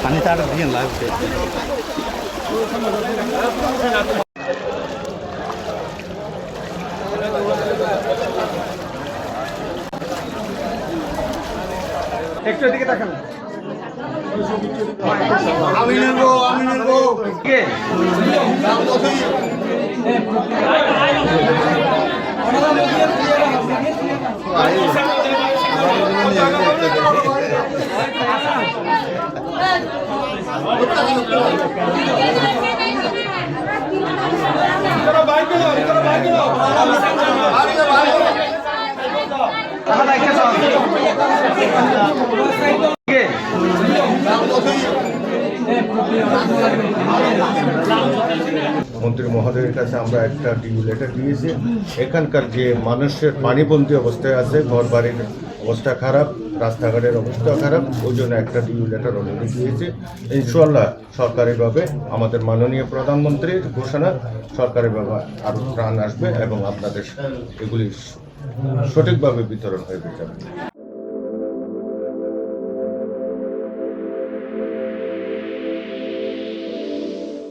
পানি তার দিয়ে লাগবে। একটু এদিকে তাকান। আমি নেব কে মন্ত্রী মহোদয়ের কাছে আমরা একটা ডিউ লেটার দিয়েছি। এখানকার যে মানুষের পানিবন্দী অবস্থায় আছে, ঘর বাড়ির অবস্থা খারাপ, রাস্তাঘাটের অবস্থা খারাপ, ওই জন্য একটা ডিউ লেটার অলরেডি দিয়েছে। ইনশাআল্লাহ সরকারিভাবে আমাদের মাননীয় প্রধানমন্ত্রীর ঘোষণা, সরকারিভাবে আরও ত্রাণ আসবে এবং আপনাদের এগুলি সঠিকভাবে বিতরণ হয়ে যাবে।